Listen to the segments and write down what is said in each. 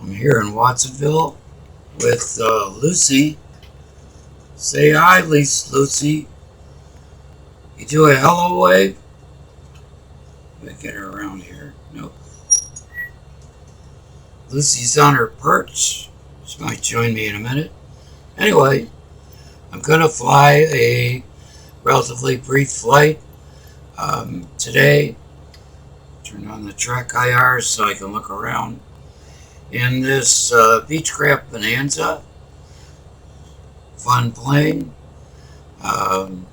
I'm here in Watsonville with Lucy. Say hi, Lucy. You do a hello wave? Let me get her around here. Nope. Lucy's on her perch. She might join me in a minute. Anyway, I'm going to fly a relatively brief flight today. Turn on the track IR so I can look around in this Beechcraft Bonanza. Fun plane. And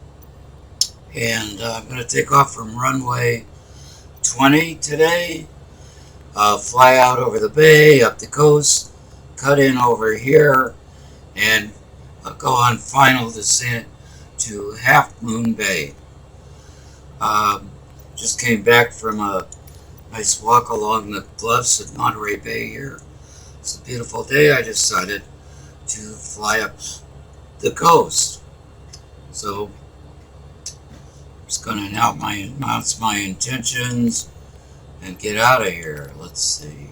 I'm going to take off from runway 20 today. Fly out over the bay, up the coast, cut in over here, and go on final descent to Half Moon Bay. Just came back from a nice walk along the bluffs at Monterey Bay here. It's a beautiful day. I decided to fly up the coast. So I'm just going to announce my intentions and get out of here. Let's see.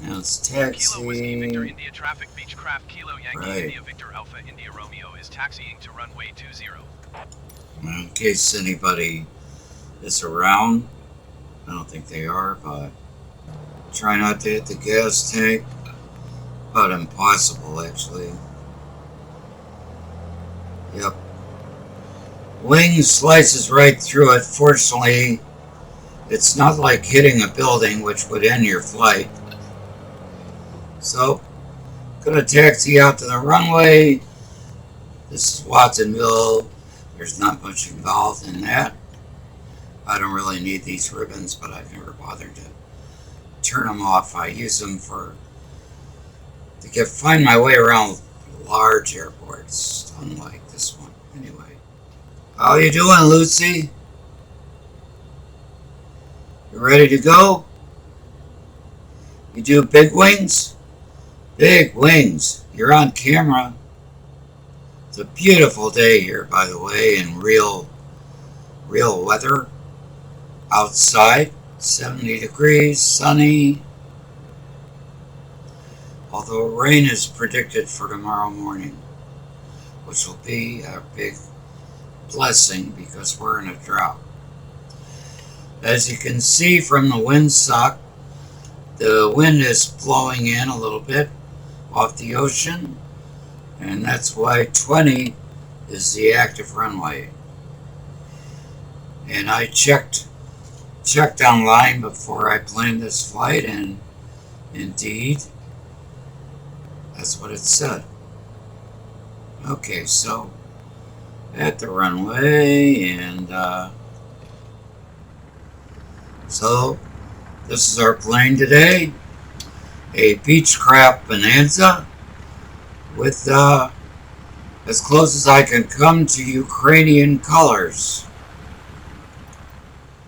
Announce taxi. Kilo Whiskey Victor India Traffic Beechcraft Kilo Yankee India Victor Alpha India Romeo is taxiing to runway 20. In case anybody is around. I don't think they are, but try not to hit the gas tank. About impossible, actually. Yep. Wing slices right through it. Fortunately, it's not like hitting a building, which would end your flight. So, gonna taxi out to the runway. This is Watsonville. There's not much involved in that. I don't really need these ribbons, but I've never bothered to turn them off. I use them to find my way around large airports, unlike this one. Anyway, how you doing, Lucy? You ready to go? You do big wings? Big wings. You're on camera. It's a beautiful day here, by the way, in real weather. Outside, 70 degrees, sunny. Although rain is predicted for tomorrow morning, which will be a big blessing because we're in a drought. As you can see from the windsock, the wind is blowing in a little bit off the ocean, and that's why 20 is the active runway. And I checked online before I planned this flight, and indeed, that's what it said. Okay, so at the runway, and so this is our plane today, a Beechcraft Bonanza with as close as I can come to Ukrainian colors.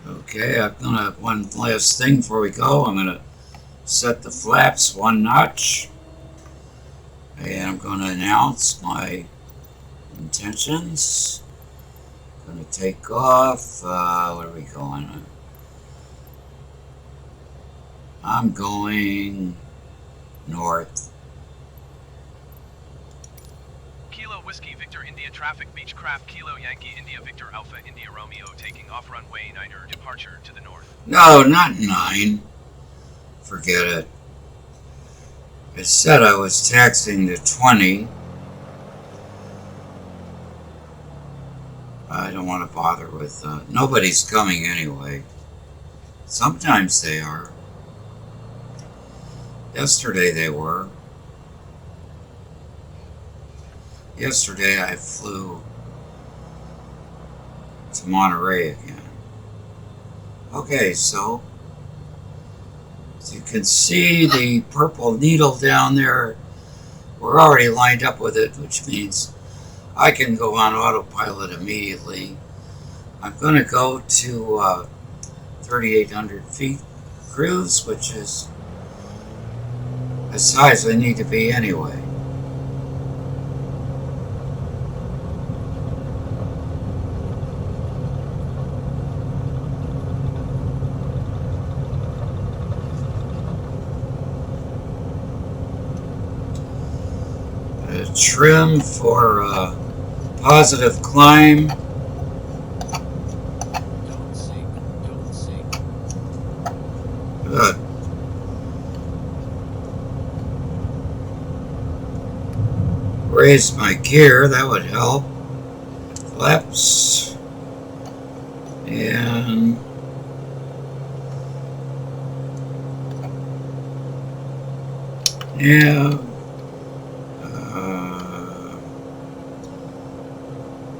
Okay, I've done one last thing before we go. I'm going to set the flaps one notch. And I'm going to announce my intentions. I'm going to take off. Where are we going? I'm going north. Kilo Whiskey Victor India Traffic Beechcraft Kilo Yankee India Victor Alpha India Romeo taking off runway 9er departure to the north. No, not 9. Forget it. I said I was taxiing to 20. I don't want to bother with nobody's coming anyway. Sometimes they are. Yesterday they were. Yesterday I flew to Monterey again. Okay, so as you can see the purple needle down there, we're already lined up with it, which means I can go on autopilot immediately. I'm going to go to 3,800 feet cruise, which is as high as I need to be anyway. trim for positive climb. Good. Raise my gear, that would help. Flaps. And yeah.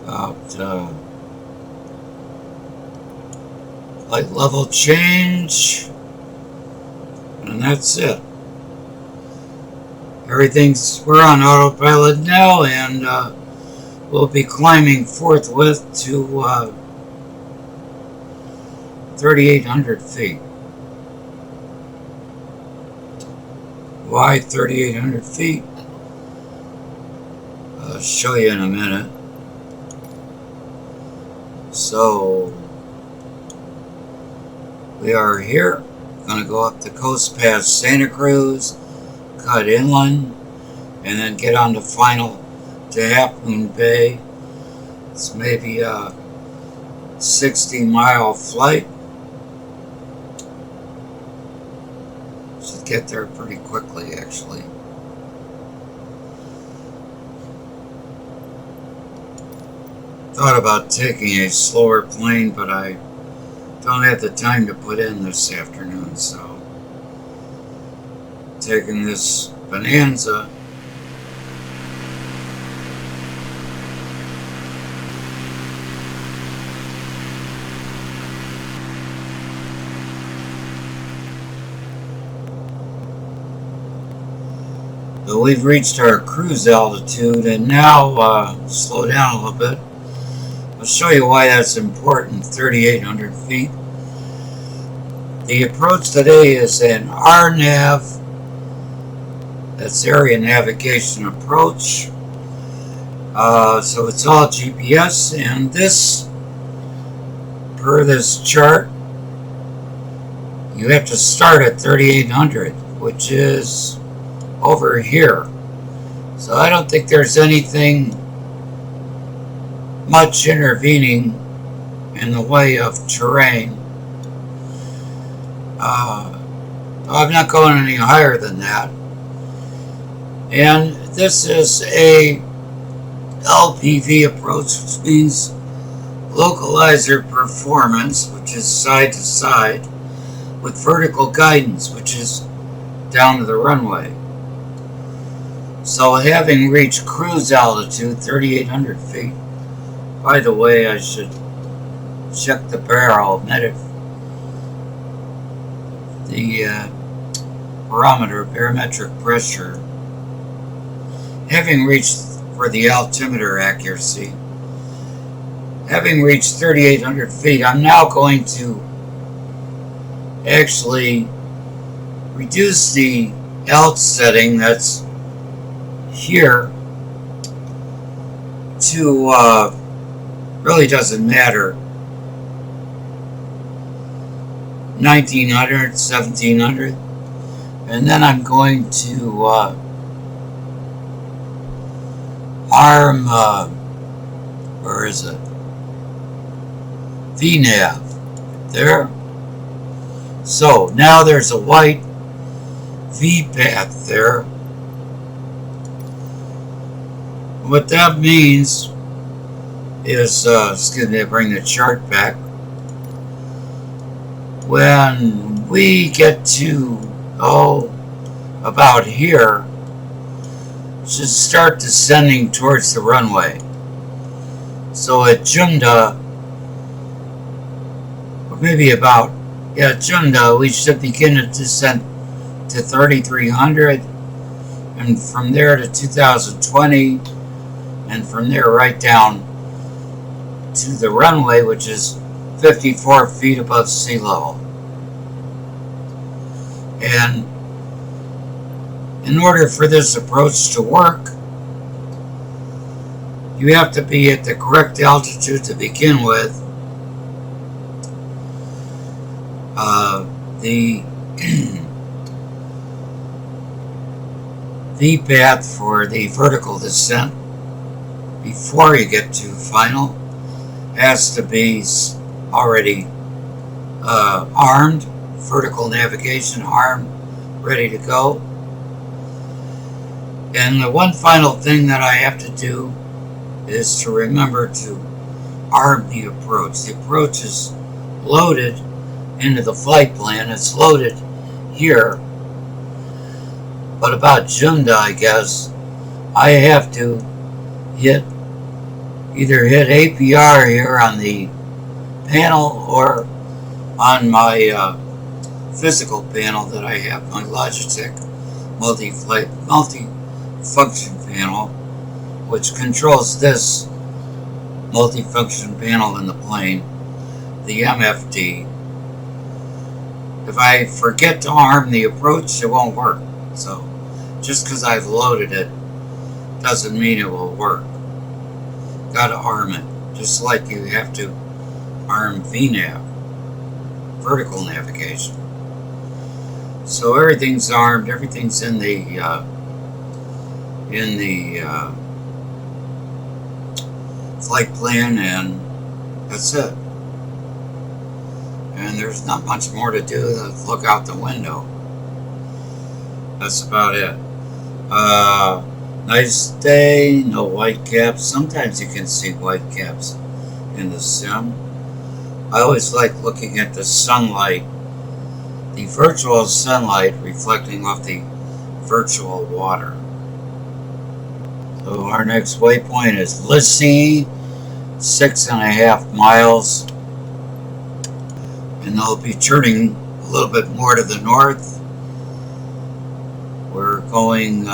About light level change, and that's it. We're on autopilot now, and we'll be climbing forthwith to 3,800 feet. Why 3,800 feet? I'll show you in a minute. So we are here. Going to go up the coast past Santa Cruz, cut inland, and then get on the final to Half Moon Bay. It's maybe a 60-mile flight. Should get there pretty quickly, actually. Thought about taking a slower plane, but I don't have the time to put in this afternoon, so taking this Bonanza. So we've reached our cruise altitude, and now slow down a little bit. I'll show you why that's important. 3,800 feet. The approach today is an RNAV. That's area navigation approach. So it's all GPS, and this, per this chart, you have to start at 3,800, which is over here. So I don't think there's anything much intervening in the way of terrain. I'm not going any higher than that. And this is a LPV approach, which means Localizer performance, which is side to side, with vertical guidance, which is down to the runway. So having reached cruise altitude, 3,800 feet, by the way, I should check the barrel, the barometric pressure. Having reached, for the altimeter accuracy, having reached 3,800 feet, I'm now going to actually reduce the alt setting that's here to really doesn't matter, 1,900, 1,700, and then I'm going to arm, where is it? VNAV, there. So now there's a white V path there. What that means is, excuse me, I bring the chart back. When we get to, about here, should start descending towards the runway. So at Junda, or maybe about, Junda, we should begin to descend to 3,300, and from there to 2020, and from there right down to the runway, which is 54 feet above sea level. And in order for this approach to work, you have to be at the correct altitude to begin with. V path for the vertical descent before you get to final has to be already armed, vertical navigation armed, ready to go. And the one final thing that I have to do is to remember to arm the approach. The approach is loaded into the flight plan. It's loaded here. But about Junda, I guess, I have to either hit APR here on the panel or on my physical panel that I have, my Logitech multi-function panel, which controls this multi-function panel in the plane, the MFD. If I forget to arm the approach, it won't work. So just because I've loaded it doesn't mean it will work. Gotta arm it, just like you have to arm VNAV, vertical navigation. So everything's armed, everything's in the flight plan, and that's it. And there's not much more to do than look out the window. That's about it. Nice day, no white caps. Sometimes you can see white caps in the sim. I always like looking at the sunlight, the virtual sunlight reflecting off the virtual water. So our next waypoint is Lissy, 6.5 miles. And they'll be turning a little bit more to the north. We're going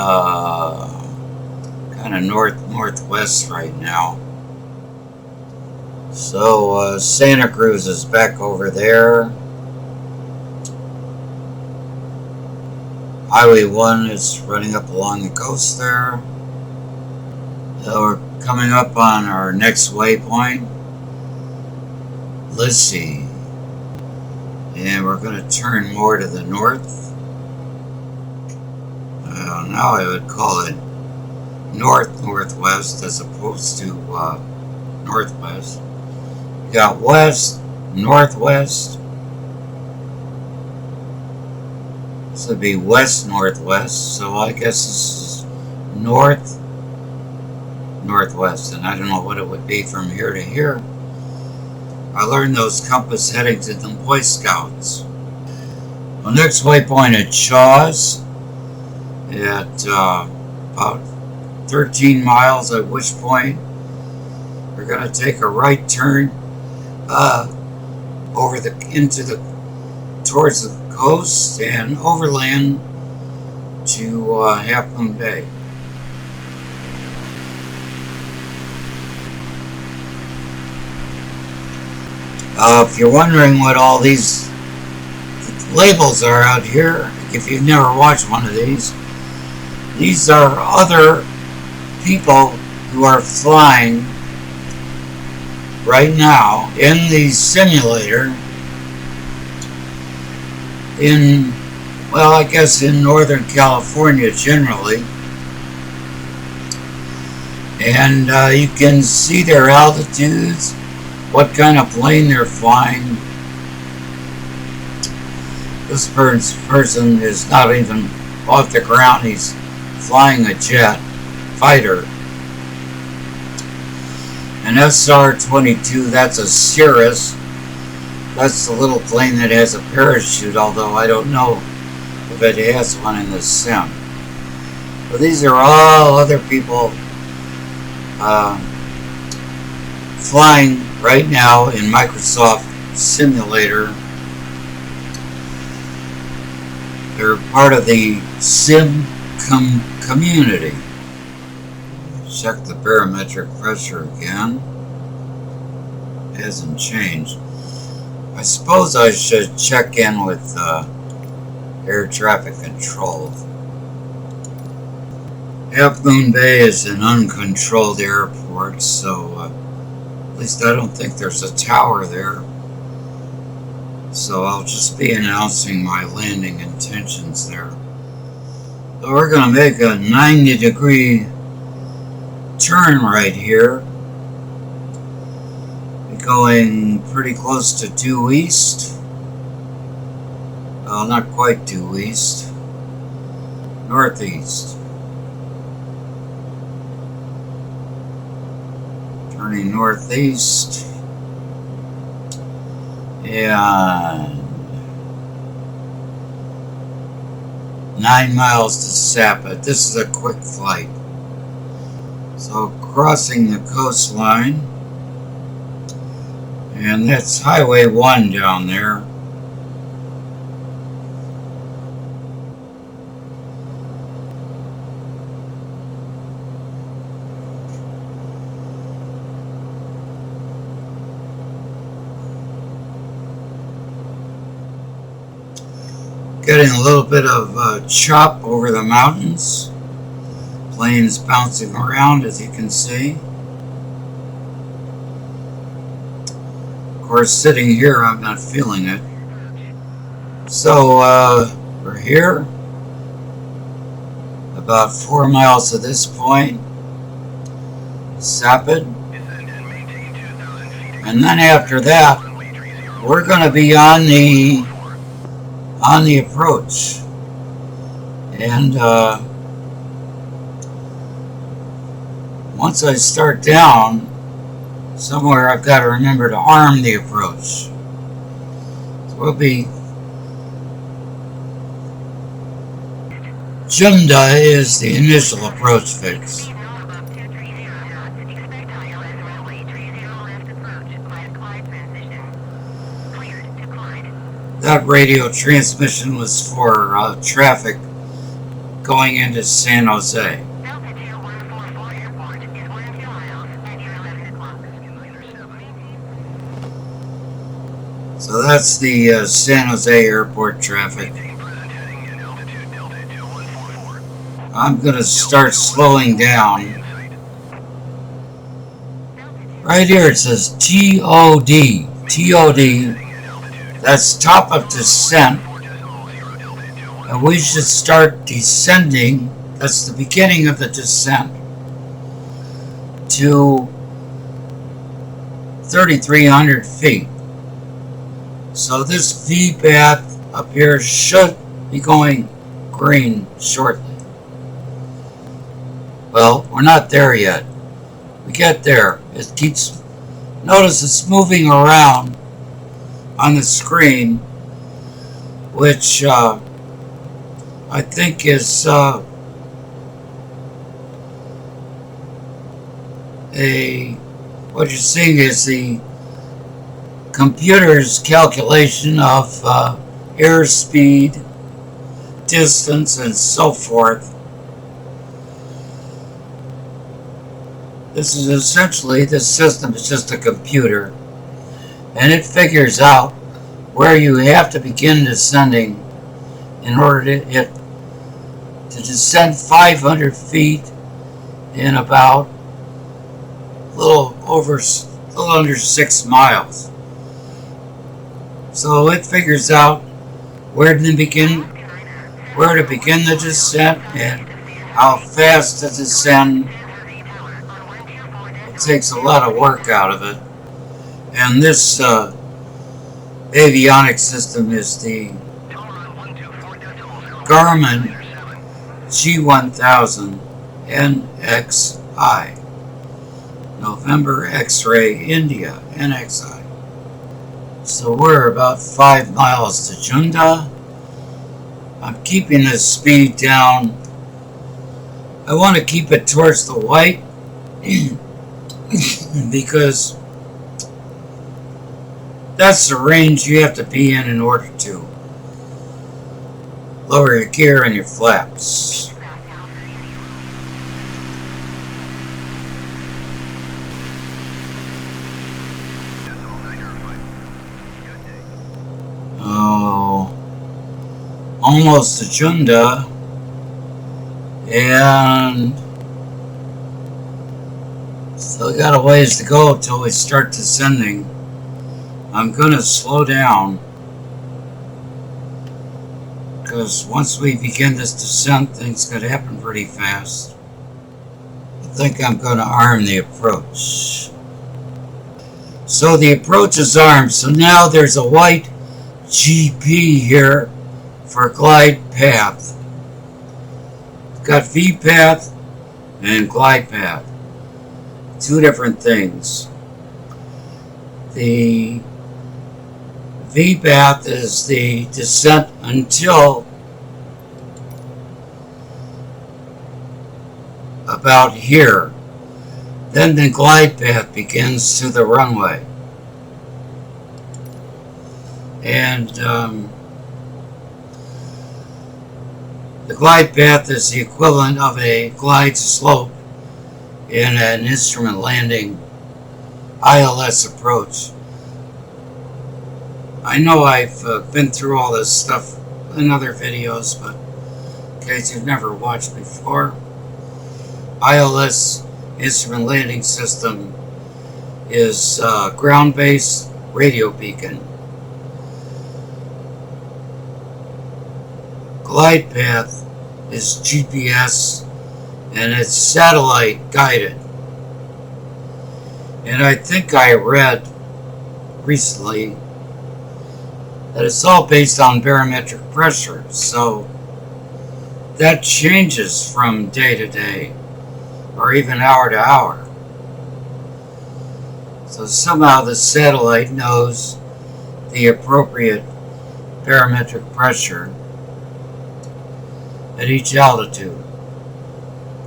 kind of northwest right now. So Santa Cruz is back over there. Highway 1 is running up along the coast there. So we're coming up on our next waypoint, Lissy. And we're going to turn more to the north. Now I would call it north-northwest as opposed to northwest. You got west, northwest. This would be west-northwest. So I guess this is north-northwest. And I don't know what it would be from here to here. I learned those compass headings in the Boy Scouts. The next waypoint at Shaw's at about 13 miles, at which point we're going to take a right turn towards the coast and overland to Half Moon Bay. If you're wondering what all these labels are out here, if you've never watched one of these are other people who are flying right now in the simulator in, well, I guess in Northern California generally. And you can see their altitudes, what kind of plane they're flying. This person is not even off the ground, he's flying a jet fighter. An SR-22, that's a Cirrus. That's the little plane that has a parachute, although I don't know if it has one in the sim. But these are all other people flying right now in Microsoft Simulator. They're part of the sim community. Check the barometric pressure again. It hasn't changed. I suppose I should check in with air traffic control. Half Moon Bay is an uncontrolled airport, so at least I don't think there's a tower there. So I'll just be announcing my landing intentions there. So we're going to make a 90-degree turn right here. We're going pretty close to due east. Well, not quite due east. Northeast. Turning northeast. And 9 miles to Sappa. This is a quick flight. So crossing the coastline, and that's Highway 1 down there. Getting a little bit of chop over the mountains. Planes bouncing around, as you can see. Of course, sitting here, I'm not feeling it. So, we're here. About 4 miles to this point. Sapid. And then after that, we're going to be on the approach. And once I start down somewhere, I've got to remember to arm the approach. So we'll be Junda is the initial approach fix. That radio transmission was for traffic going into San Jose. So that's the San Jose airport traffic. I'm going to start slowing down. Right here it says TOD. TOD. That's top of descent. And we should start descending. That's the beginning of the descent to 3,300 feet. So this V path up here should be going green shortly. Well, we're not there yet. We get there. It keeps, notice it's moving around on the screen, which I think is what you're seeing is the computer's calculation of airspeed, distance, and so forth. This is essentially, this system is just a computer, and it figures out where you have to begin descending in order to descend 500 feet in about a little under 6 miles. So it figures out where to begin the descent and how fast to descend. It takes a lot of work out of it. And this avionics system is the Garmin G1000 NXi. November X-ray India NXi. So we're about 5 miles to Junda. I'm keeping the speed down. I want to keep it towards the white because that's the range you have to be in order to lower your gear and your flaps. Oh, almost to Junda, and still got a ways to go till we start descending. I'm going to slow down because once we begin this descent, things could happen pretty fast. I think I'm going to arm the approach. So the approach is armed. So now there's a white GP here for glide path. It's got V path and glide path. Two different things. The V path is the descent until about here. Then the glide path begins to the runway. And the glide path is the equivalent of a glide slope in an instrument landing ILS approach. I know I've been through all this stuff in other videos, but in case you've never watched before, ILS instrument landing system is ground-based radio beacon. Glide path is GPS and it's satellite guided. And I think I read recently that it's all based on barometric pressure, so that changes from day to day or even hour to hour. So somehow the satellite knows the appropriate barometric pressure at each altitude.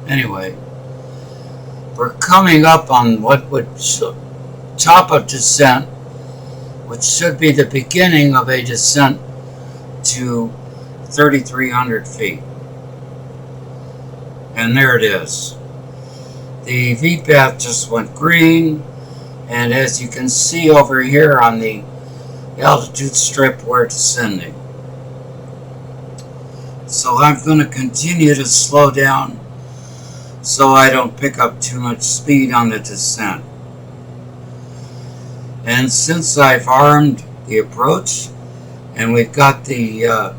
Anyway, we're coming up on what would top of descent, which should be the beginning of a descent to 3,300 feet. And there it is. The V path just went green, and as you can see over here on the altitude strip, we're descending. So I'm going to continue to slow down so I don't pick up too much speed on the descent. And since I've armed the approach and we've got the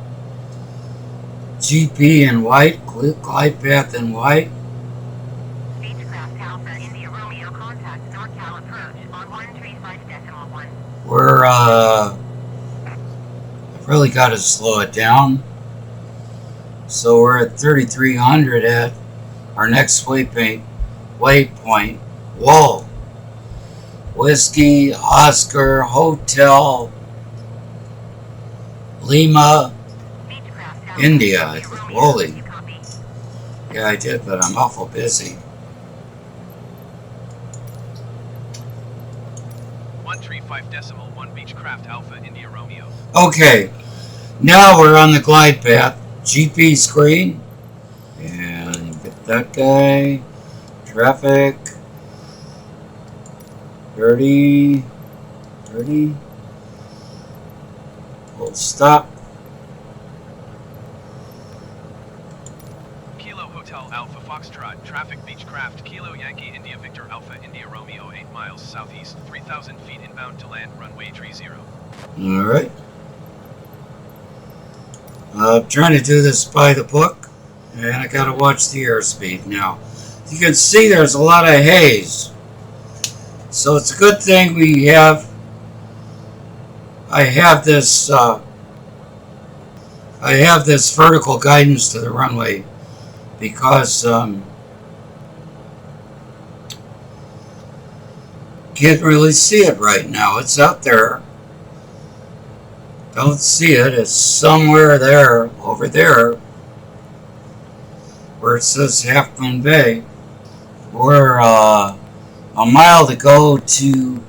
GP in white, glide path in white, Beechcraft Alpha India Romeo contact NorCal approach on 135.1. we're I've really got to slow it down. So we're at 3,300 at our next waypoint. Whoa! Whiskey, Oscar, Hotel, Lima, India. I think, holy. Yeah, I did, but I'm awful busy. 135.1 Beechcraft Alpha India Romeo. Okay, now we're on the glide path. GP screen. And get that guy. Traffic. 30. Hold stop. Kilo Hotel Alpha Foxtrot, traffic Beechcraft, Kilo Yankee India Victor Alpha India Romeo 8 miles southeast, 3,000 feet inbound to land, runway 30. Alright. I'm trying to do this by the book, and I gotta watch the airspeed now. You can see there's a lot of haze. So it's a good thing I have this vertical guidance to the runway, because can't really see it right now. It's out there. Don't see it. It's somewhere there, over there, where it says Half Moon Bay. We're a mile to go to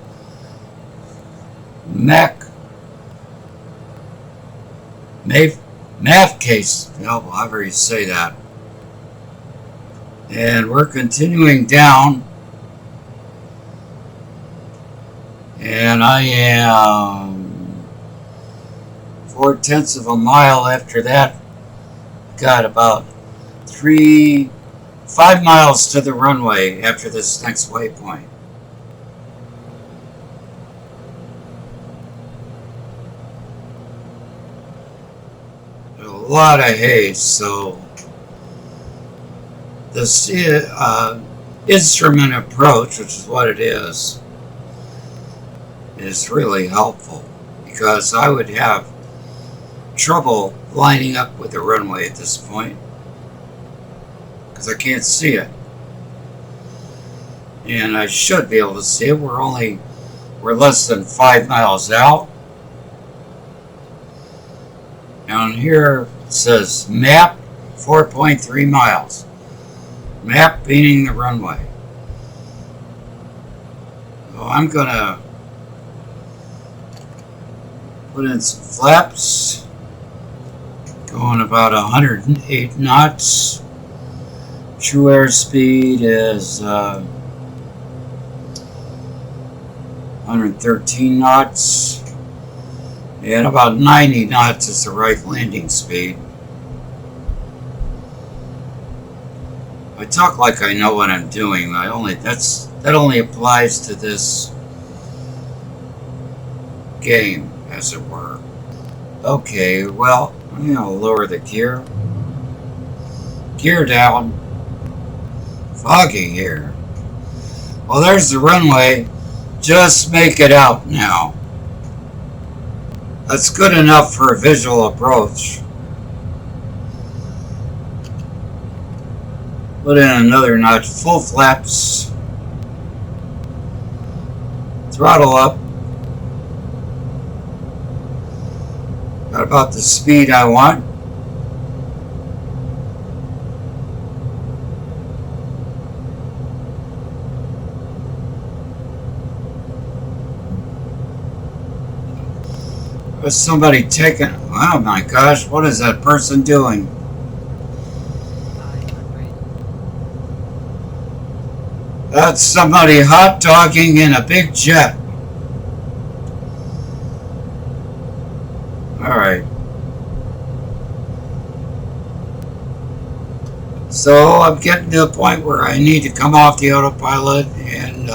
Mavcase, however you say that. And we're continuing down. And I am 4/10 of a mile after that. Got about 5 miles to the runway after this next waypoint. A lot of haze, so this instrument approach, which is what it is really helpful, because I would have trouble lining up with the runway at this point because I can't see it, and I should be able to see it. We're less than 5 miles out. Down here it says map 4.3 miles. Map meaning the runway. So I'm gonna put in some flaps, going about 108 knots. True airspeed is 113 knots. And about 90 knots is the right landing speed. I talk like I know what I'm doing. That only applies to this game, as it were. Okay, well, I'm gonna lower the gear. Gear down. Foggy here. Well, there's the runway. Just make it out now. That's good enough for a visual approach. Put in another notch. Full flaps. Throttle up. Got about the speed I want. There's somebody taking... Oh my gosh, what is that person doing? That's somebody hot dogging in a big jet. Alright. So I'm getting to a point where I need to come off the autopilot and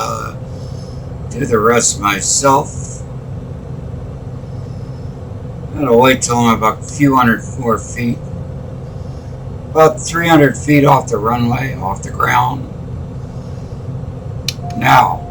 do the rest myself. I'm gonna wait till I'm about a few hundred more feet. About 300 feet off the runway, off the ground. Now.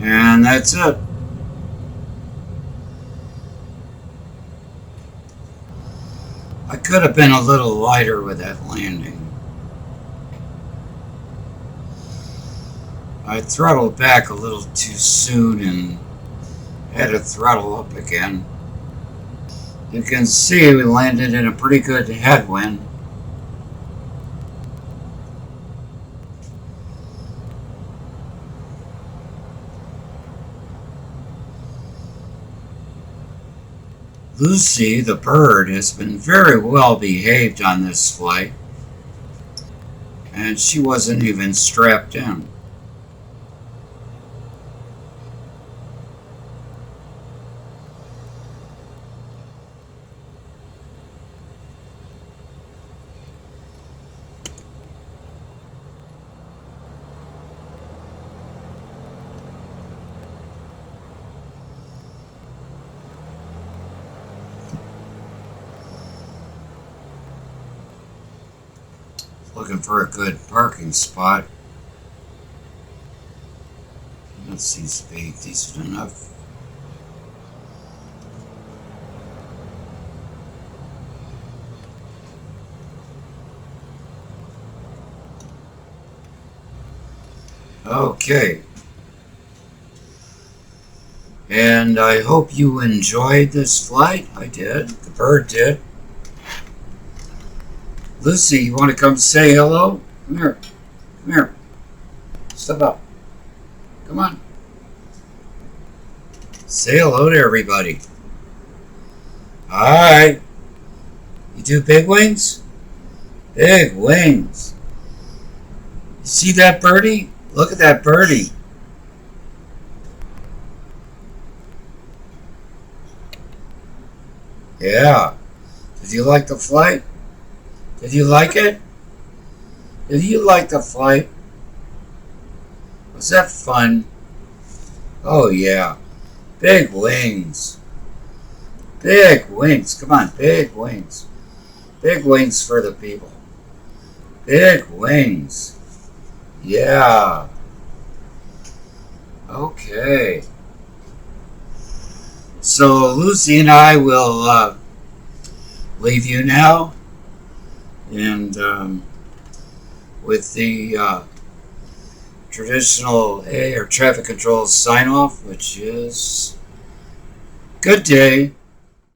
And that's it. I could have been a little lighter with that landing. I throttled back a little too soon and had to throttle up again. You can see we landed in a pretty good headwind. Lucy, the bird, has been very well behaved on this flight, and she wasn't even strapped in. Looking for a good parking spot. That seems to be decent enough. Okay. And I hope you enjoyed this flight. I did. The bird did. Lucy, you want to come say hello? Come here. Come here. Step up. Come on. Say hello to everybody. Alright. You do big wings? Big wings. See that birdie? Look at that birdie. Yeah. Did you like the flight? Did you like it? Did you like the flight? Was that fun? Oh yeah. Big wings. Big wings. Come on, big wings. Big wings for the people. Big wings. Yeah. Okay. So Lucy and I will leave you now, and with the traditional air traffic control sign off, which is good day.